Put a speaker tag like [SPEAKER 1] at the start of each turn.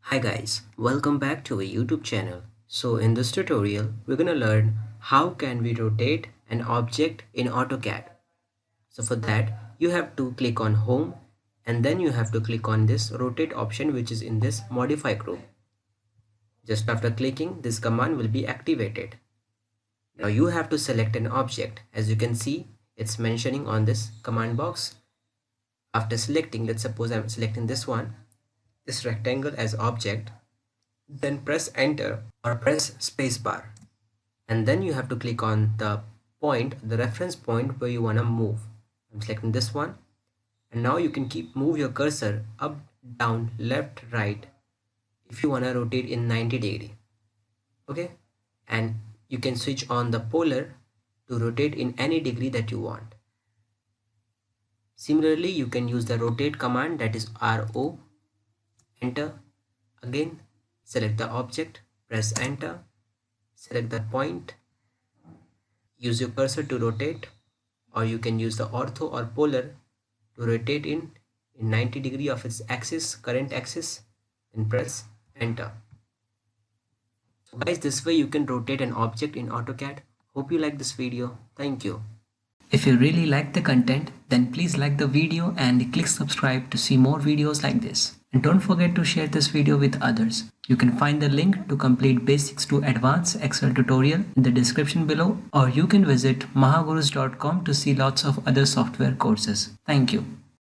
[SPEAKER 1] Hi guys, welcome back to our YouTube channel. So in this tutorial, we're going to learn how can we rotate an object in AutoCAD. So for that, you have to click on Home and then you have to click on this rotate option which is in this modify group. Just after clicking, this command will be activated. Now you have to select an object. As you can see, it's mentioning on this command box. After selecting, let's suppose I'm selecting this one, this rectangle as object. Then press enter or press spacebar, and then you have to click on the reference point where you want to move. I'm selecting this one, and now you can move your cursor up, down, left, right if you want to rotate in 90-degree. Okay, and you can switch on the polar to rotate in any degree that you want. Similarly, you can use the rotate command, that is RO. Enter. Again, select the object, press enter, select the point, use your cursor to rotate, or you can use the ortho or polar to rotate in 90-degree of its axis, current axis, then press enter. So guys, this way you can rotate an object in AutoCAD. Hope you like this video. Thank you.
[SPEAKER 2] If you really like the content, then please like the video and click subscribe to see more videos like this. And don't forget to share this video with others. You can find the link to complete basics to advanced Excel tutorial in the description below, or you can visit mahagurus.com to see lots of other software courses. Thank you.